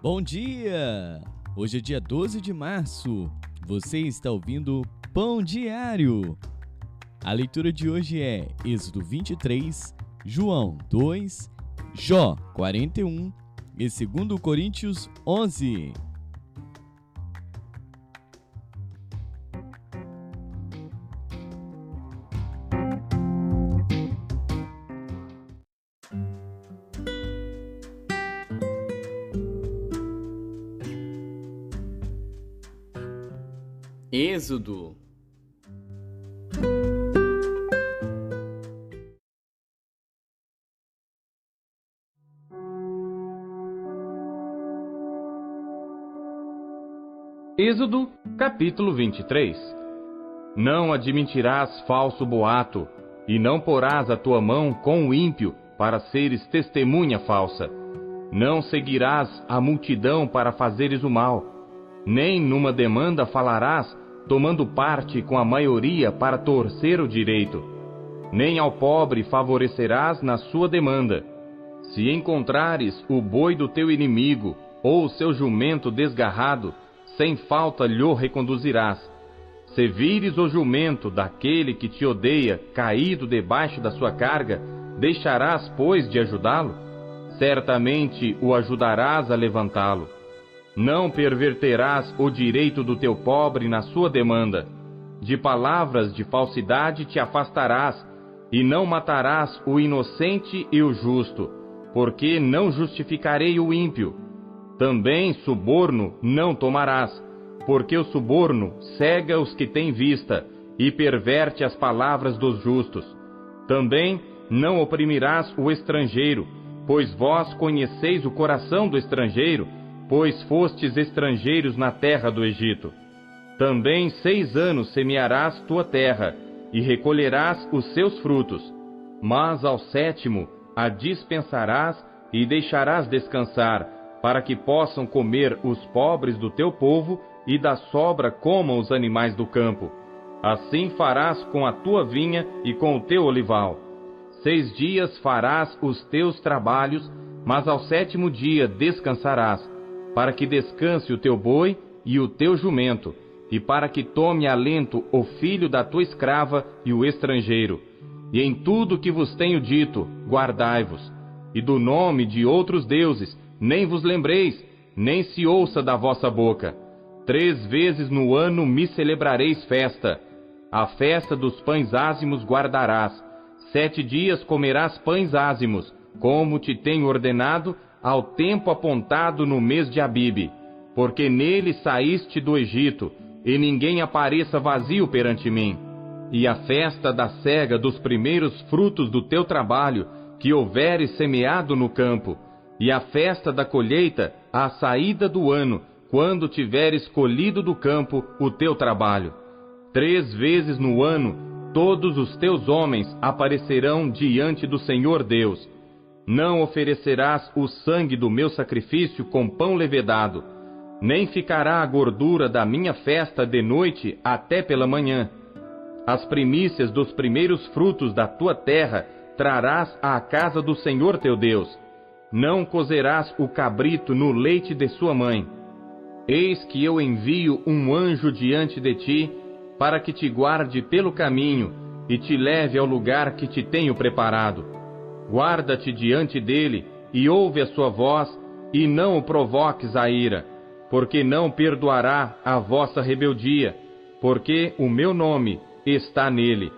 Bom dia! Hoje é dia 12 de março. Você está ouvindo Pão Diário. A leitura de hoje é Êxodo 23, João 2, Jó 41 e 2 Coríntios 11. Êxodo. Êxodo, capítulo 23. Não admitirás falso boato, e não porás a tua mão com o ímpio, para seres testemunha falsa. Não seguirás a multidão para fazeres o mal, nem numa demanda falarás, tomando parte com a maioria para torcer o direito. Nem ao pobre favorecerás na sua demanda. Se encontrares o boi do teu inimigo, ou o seu jumento desgarrado, sem falta lhe reconduzirás. Se vires o jumento daquele que te odeia caído debaixo da sua carga, deixarás, pois, de ajudá-lo? Certamente o ajudarás a levantá-lo. Não perverterás o direito do teu pobre na sua demanda. De palavras de falsidade te afastarás, e não matarás o inocente e o justo, porque não justificarei o ímpio. Também suborno não tomarás, porque o suborno cega os que têm vista, e perverte as palavras dos justos. Também não oprimirás o estrangeiro, pois vós conheceis o coração do estrangeiro, pois fostes estrangeiros na terra do Egito. Também 6 anos semearás tua terra, e recolherás os seus frutos. Mas ao 7º a dispensarás e deixarás descansar, para que possam comer os pobres do teu povo, e da sobra comam os animais do campo. Assim farás com a tua vinha e com o teu olival. 6 dias farás os teus trabalhos, mas ao 7º dia descansarás, para que descanse o teu boi e o teu jumento, e para que tome alento o filho da tua escrava e o estrangeiro. E em tudo que vos tenho dito, guardai-vos. E do nome de outros deuses nem vos lembreis, nem se ouça da vossa boca. 3 vezes no ano me celebrareis festa. A festa dos pães ázimos guardarás. 7 dias comerás pães ázimos, como te tenho ordenado, ao tempo apontado no mês de Abibe, porque nele saíste do Egito, e ninguém apareça vazio perante mim. E a festa da cega dos primeiros frutos do teu trabalho, que houveres semeado no campo, e a festa da colheita, à saída do ano, quando tiveres colhido do campo o teu trabalho. 3 vezes no ano, todos os teus homens aparecerão diante do Senhor Deus. Não oferecerás o sangue do meu sacrifício com pão levedado, nem ficará a gordura da minha festa de noite até pela manhã. As primícias dos primeiros frutos da tua terra trarás à casa do Senhor teu Deus. Não cozerás o cabrito no leite de sua mãe. Eis que eu envio um anjo diante de ti, para que te guarde pelo caminho e te leve ao lugar que te tenho preparado. Guarda-te diante dele e ouve a sua voz, e não o provoques à ira, porque não perdoará a vossa rebeldia, porque o meu nome está nele.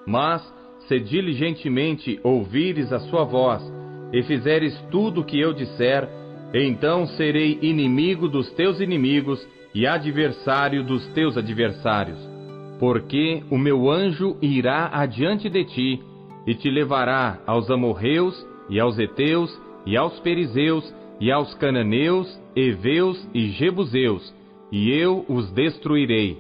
Mas, se diligentemente ouvires a sua voz, e fizeres tudo o que eu disser, então serei inimigo dos teus inimigos e adversário dos teus adversários. Porque o meu anjo irá adiante de ti, e te levará aos amorreus, e aos heteus, e aos perizeus, e aos cananeus, heveus e jebuseus, e eu os destruirei.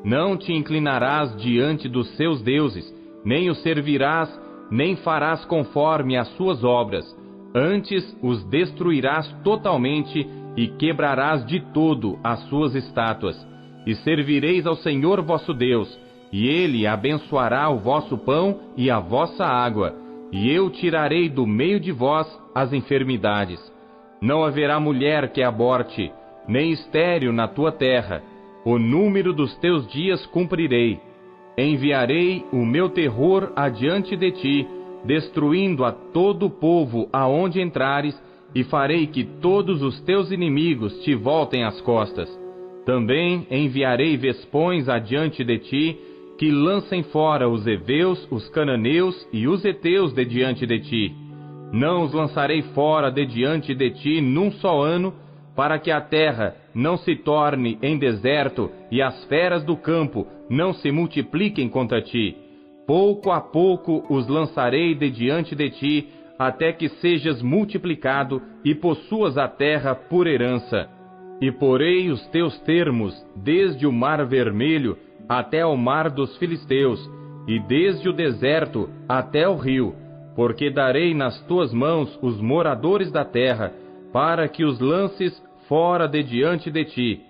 Não te inclinarás diante dos seus deuses, nem os servirás, nem farás conforme as suas obras. Antes os destruirás totalmente, e quebrarás de todo as suas estátuas. E servireis ao Senhor vosso Deus, e Ele abençoará o vosso pão e a vossa água, e eu tirarei do meio de vós as enfermidades. Não haverá mulher que aborte, nem estéril na tua terra. O número dos teus dias cumprirei. Enviarei o meu terror adiante de ti, destruindo a todo o povo aonde entrares, e farei que todos os teus inimigos te voltem as costas. Também enviarei vespões adiante de ti, que lancem fora os heveus, os cananeus e os heteus de diante de ti. Não os lançarei fora de diante de ti num só ano, para que a terra não se torne em deserto e as feras do campo não se multipliquem contra ti. Pouco a pouco os lançarei de diante de ti, até que sejas multiplicado e possuas a terra por herança. E porei os teus termos desde o mar vermelho até o mar dos filisteus, e desde o deserto até o rio, porque darei nas tuas mãos os moradores da terra, para que os lances fora de diante de ti.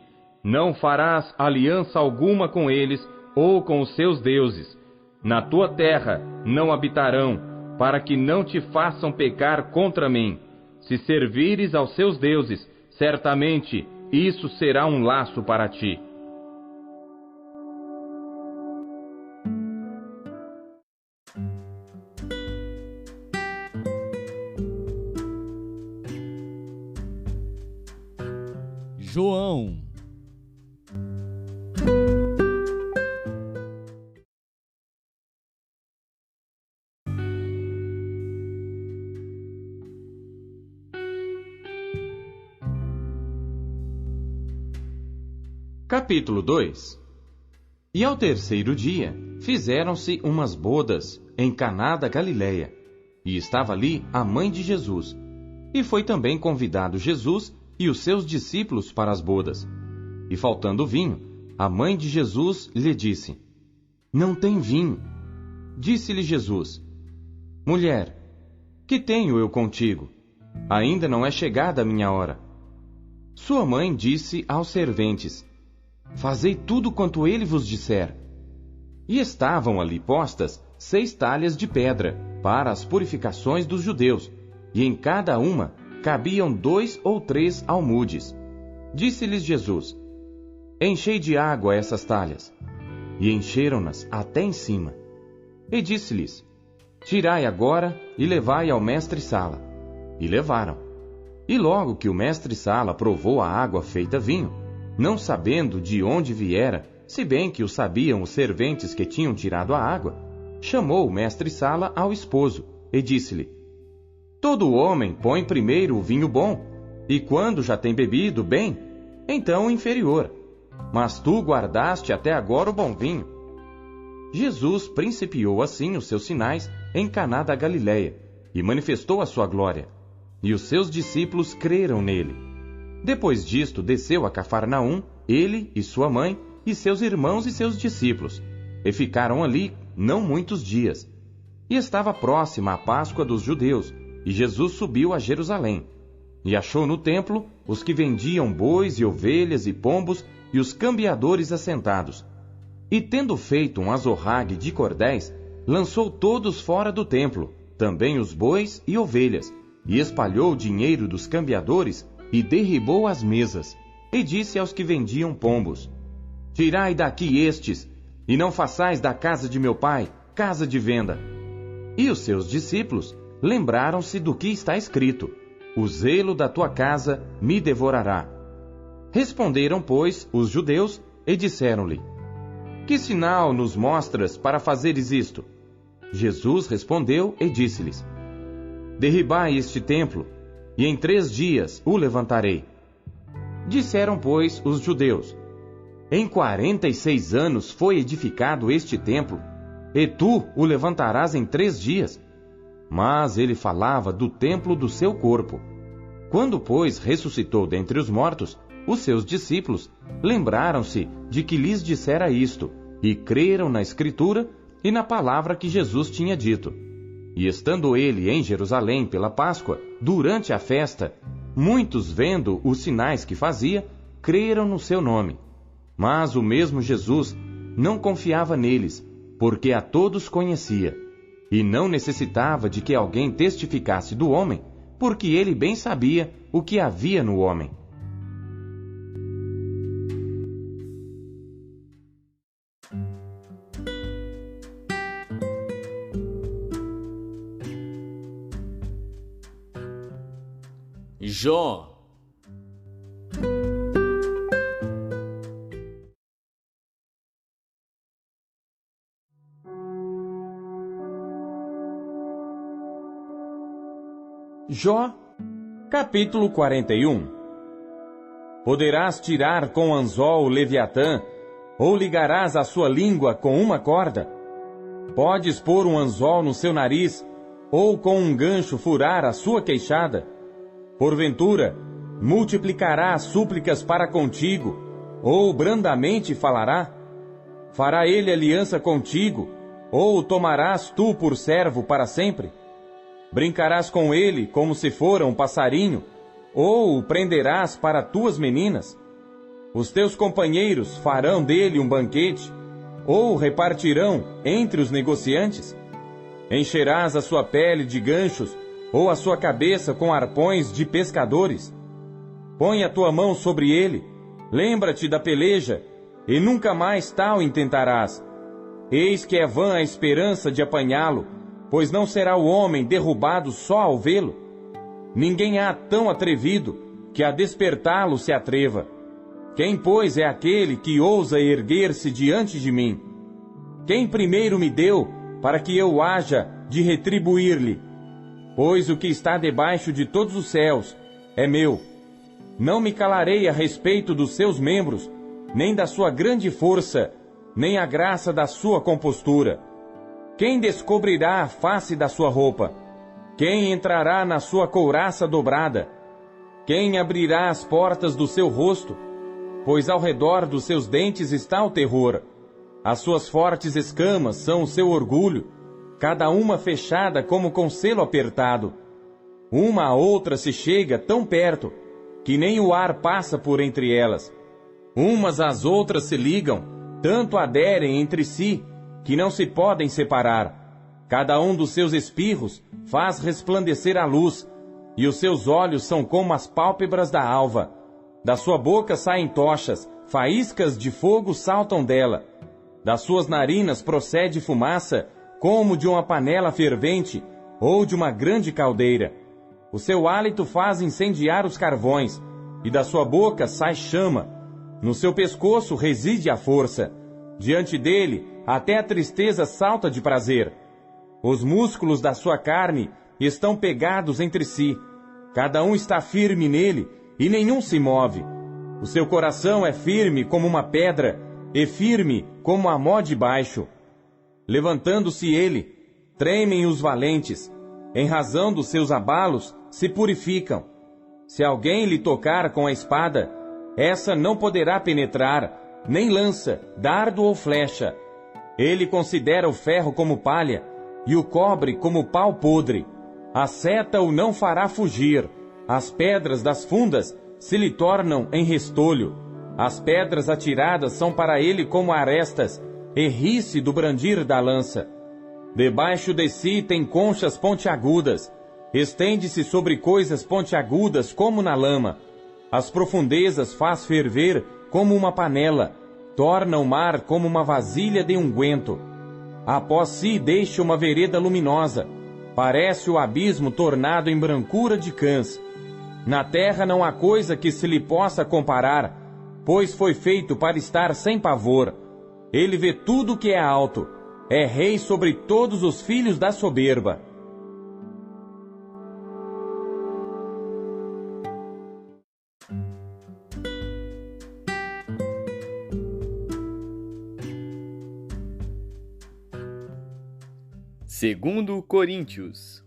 Não farás aliança alguma com eles ou com os seus deuses. Na tua terra não habitarão, para que não te façam pecar contra mim. Se servires aos seus deuses, certamente isso será um laço para ti. João. Capítulo 2. E ao terceiro dia, fizeram-se umas bodas em Caná da Galileia, e estava ali a mãe de Jesus. E foi também convidado Jesus e os seus discípulos para as bodas. E faltando vinho, a mãe de Jesus lhe disse: Não tem vinho. Disse-lhe Jesus: Mulher, que tenho eu contigo? Ainda não é chegada a minha hora. Sua mãe disse aos serventes: Fazei tudo quanto ele vos disser. E estavam ali postas 6 talhas de pedra para as purificações dos judeus, e em cada uma cabiam 2 ou 3 almudes. Disse-lhes Jesus: Enchei de água essas talhas. E encheram-nas até em cima. E disse-lhes: Tirai agora e levai ao mestre-sala. E levaram. E logo que o mestre-sala provou a água feita vinho, não sabendo de onde viera, se bem que o sabiam os serventes que tinham tirado a água, chamou o mestre-sala ao esposo e disse-lhe: Todo homem põe primeiro o vinho bom, e quando já tem bebido bem, então o inferior. Mas tu guardaste até agora o bom vinho. Jesus principiou assim os seus sinais em Caná da Galileia, e manifestou a sua glória, e os seus discípulos creram nele. Depois disto, desceu a Cafarnaum, ele e sua mãe, e seus irmãos e seus discípulos, e ficaram ali não muitos dias. E estava próxima a Páscoa dos judeus, e Jesus subiu a Jerusalém, e achou no templo os que vendiam bois e ovelhas e pombos, e os cambiadores assentados. E tendo feito um azorrague de cordéis, lançou todos fora do templo, também os bois e ovelhas, e espalhou o dinheiro dos cambiadores, e derribou as mesas, e disse aos que vendiam pombos: Tirai daqui estes, e não façais da casa de meu pai casa de venda. E os seus discípulos lembraram-se do que está escrito: O zelo da tua casa me devorará. Responderam, pois, os judeus, e disseram-lhe: Que sinal nos mostras para fazeres isto? Jesus respondeu e disse-lhes: Derribai este templo, e em 3 dias o levantarei. Disseram, pois, os judeus: Em 46 anos foi edificado este templo, e tu o levantarás em 3 dias? Mas ele falava do templo do seu corpo. Quando, pois, ressuscitou dentre os mortos, os seus discípulos lembraram-se de que lhes dissera isto, e creram na Escritura e na palavra que Jesus tinha dito. E estando ele em Jerusalém pela Páscoa, durante a festa, muitos, vendo os sinais que fazia, creram no seu nome. Mas o mesmo Jesus não confiava neles, porque a todos conhecia, e não necessitava de que alguém testificasse do homem, porque ele bem sabia o que havia no homem. Jó. Jó, capítulo 41. Poderás tirar com anzol o Leviatã, ou ligarás a sua língua com uma corda? Podes pôr um anzol no seu nariz, ou com um gancho furar a sua queixada? Porventura, multiplicará as súplicas para contigo, ou brandamente falará? Fará ele aliança contigo, ou o tomarás tu por servo para sempre? Brincarás com ele como se fora um passarinho, ou o prenderás para tuas meninas? Os teus companheiros farão dele um banquete, ou repartirão entre os negociantes? Encherás a sua pele de ganchos, ou a sua cabeça com arpões de pescadores? Põe a tua mão sobre ele, lembra-te da peleja, e nunca mais tal intentarás. Eis que é vã a esperança de apanhá-lo, pois não será o homem derrubado só ao vê-lo. Ninguém há tão atrevido que a despertá-lo se atreva. Quem, pois, é aquele que ousa erguer-se diante de mim? Quem primeiro me deu, para que eu haja de retribuir-lhe? Pois o que está debaixo de todos os céus é meu. Não me calarei a respeito dos seus membros, nem da sua grande força, nem a graça da sua compostura. Quem descobrirá a face da sua roupa? Quem entrará na sua couraça dobrada? Quem abrirá as portas do seu rosto? Pois ao redor dos seus dentes está o terror. As suas fortes escamas são o seu orgulho, cada uma fechada como com selo apertado. Uma a outra se chega tão perto, que nem o ar passa por entre elas. Umas às outras se ligam, tanto aderem entre si, que não se podem separar. Cada um dos seus espirros faz resplandecer a luz, e os seus olhos são como as pálpebras da alva. Da sua boca saem tochas, faíscas de fogo saltam dela. Das suas narinas procede fumaça, como de uma panela fervente, ou de uma grande caldeira. O seu hálito faz incendiar os carvões, e da sua boca sai chama. No seu pescoço reside a força. Diante dele, até a tristeza salta de prazer. Os músculos da sua carne estão pegados entre si. Cada um está firme nele, e nenhum se move. O seu coração é firme como uma pedra, e firme como a mó de baixo. Levantando-se ele, tremem os valentes. Em razão dos seus abalos, se purificam. Se alguém lhe tocar com a espada, essa não poderá penetrar, nem lança, dardo ou flecha. Ele considera o ferro como palha, e o cobre como pau podre. A seta o não fará fugir. As pedras das fundas se lhe tornam em restolho. As pedras atiradas são para ele como arestas, e ri-se do brandir da lança. Debaixo de si tem conchas pontiagudas, estende-se sobre coisas pontiagudas como na lama. As profundezas faz ferver como uma panela, torna o mar como uma vasilha de unguento. Após si deixa uma vereda luminosa, parece o abismo tornado em brancura de cãs. Na terra não há coisa que se lhe possa comparar, pois foi feito para estar sem pavor. Ele vê tudo o que é alto, é rei sobre todos os filhos da soberba. Segundo Coríntios.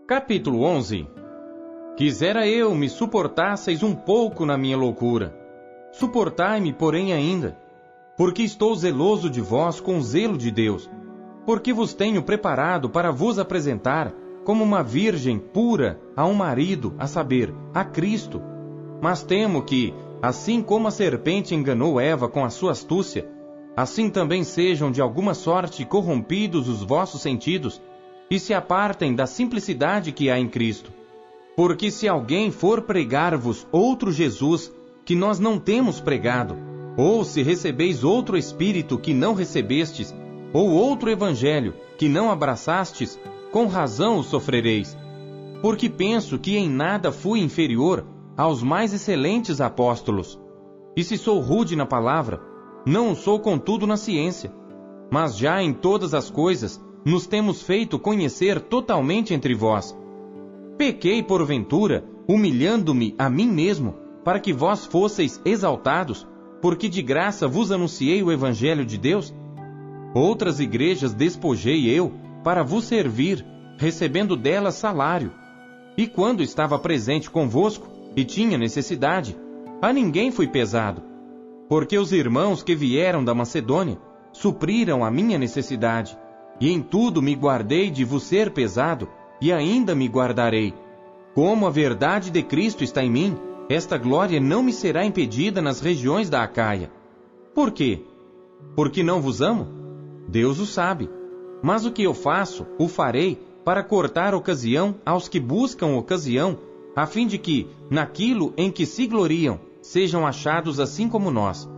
Capítulo 11. Quisera eu me suportasseis um pouco na minha loucura. Suportai-me, porém, ainda, porque estou zeloso de vós com o zelo de Deus, porque vos tenho preparado para vos apresentar como uma virgem pura a um marido, a saber, a Cristo. Mas temo que, assim como a serpente enganou Eva com a sua astúcia, assim também sejam de alguma sorte corrompidos os vossos sentidos e se apartem da simplicidade que há em Cristo. Porque se alguém for pregar-vos outro Jesus que nós não temos pregado, ou se recebeis outro Espírito que não recebestes, ou outro Evangelho que não abraçastes, com razão o sofrereis. Porque penso que em nada fui inferior aos mais excelentes apóstolos. E se sou rude na palavra, não o sou contudo na ciência. Mas já em todas as coisas nos temos feito conhecer totalmente entre vós. Pequei porventura, humilhando-me a mim mesmo, para que vós fosseis exaltados, porque de graça vos anunciei o Evangelho de Deus? Outras igrejas despojei eu, para vos servir, recebendo delas salário. E quando estava presente convosco, e tinha necessidade, a ninguém fui pesado. Porque os irmãos que vieram da Macedônia supriram a minha necessidade, e em tudo me guardei de vos ser pesado, e ainda me guardarei. Como a verdade de Cristo está em mim, esta glória não me será impedida nas regiões da Acaia. Por quê? Porque não vos amo? Deus o sabe. Mas o que eu faço, o farei para cortar ocasião aos que buscam ocasião, a fim de que, naquilo em que se gloriam, sejam achados assim como nós.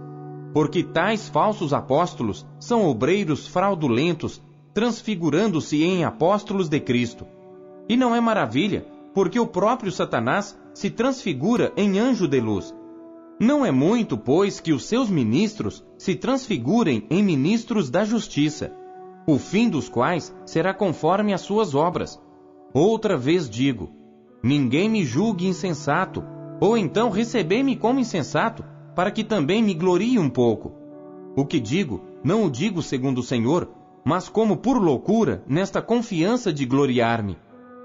Porque tais falsos apóstolos são obreiros fraudulentos, transfigurando-se em apóstolos de Cristo. E não é maravilha, porque o próprio Satanás se transfigura em anjo de luz. Não é muito, pois, que os seus ministros se transfigurem em ministros da justiça, o fim dos quais será conforme as suas obras. Outra vez digo, ninguém me julgue insensato, ou então recebei-me como insensato, para que também me glorie um pouco. O que digo, não o digo segundo o Senhor, mas como por loucura, nesta confiança de gloriar-me.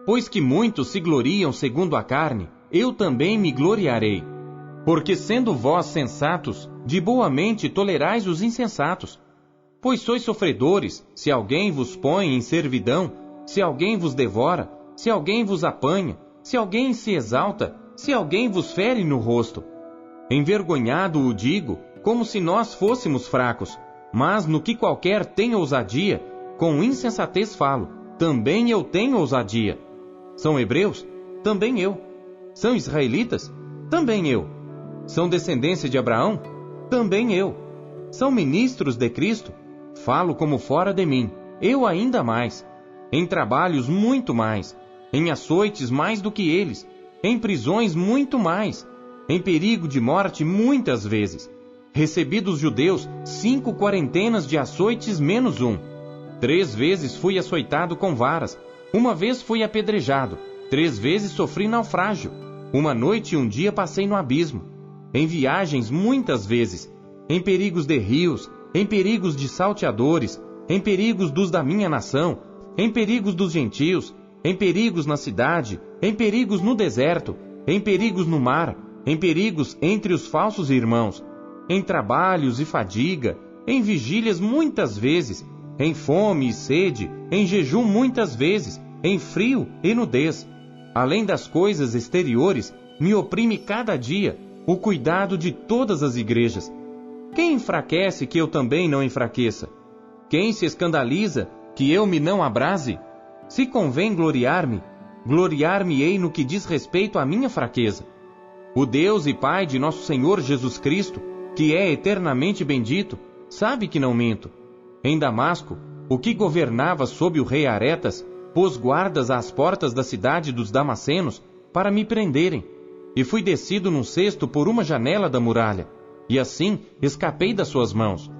Pois que muitos se gloriam segundo a carne, eu também me gloriarei. Porque sendo vós sensatos, de boa mente tolerais os insensatos. Pois sois sofredores, se alguém vos põe em servidão, se alguém vos devora, se alguém vos apanha, se alguém se exalta, se alguém vos fere no rosto. Envergonhado o digo, como se nós fôssemos fracos, mas no que qualquer tem ousadia, com insensatez falo, também eu tenho ousadia. São hebreus? Também eu. São israelitas? Também eu. São descendência de Abraão? Também eu. São ministros de Cristo? Falo como fora de mim, eu ainda mais. Em trabalhos muito mais, em açoites mais do que eles, em prisões muito mais, em perigo de morte muitas vezes. Recebi dos judeus 5 quarentenas de açoites menos 1. 3 vezes fui açoitado com varas, 1 vez fui apedrejado, 3 vezes sofri naufrágio, 1 noite e 1 dia passei no abismo. Em viagens muitas vezes, em perigos de rios, em perigos de salteadores, em perigos dos da minha nação, em perigos dos gentios, em perigos na cidade, em perigos no deserto, em perigos no mar, em perigos entre os falsos irmãos, em trabalhos e fadiga, em vigílias muitas vezes, em fome e sede, em jejum muitas vezes, em frio e nudez. Além das coisas exteriores, me oprime cada dia o cuidado de todas as igrejas. Quem enfraquece que eu também não enfraqueça? Quem se escandaliza que eu me não abrase? Se convém gloriar-me, gloriar-me-ei no que diz respeito à minha fraqueza. O Deus e Pai de nosso Senhor Jesus Cristo, que é eternamente bendito, sabe que não minto. Em Damasco, o que governava sob o rei Aretas, pôs guardas às portas da cidade dos Damascenos para me prenderem, e fui descido num cesto por uma janela da muralha, e assim escapei das suas mãos.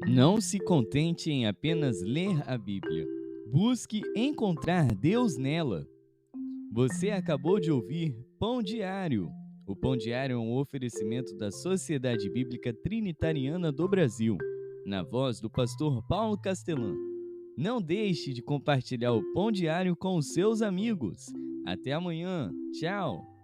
Não se contente em apenas ler a Bíblia. Busque encontrar Deus nela. Você acabou de ouvir Pão Diário. O Pão Diário é um oferecimento da Sociedade Bíblica Trinitariana do Brasil, na voz do pastor Paulo Castelã. Não deixe de compartilhar o Pão Diário com os seus amigos. Até amanhã. Tchau!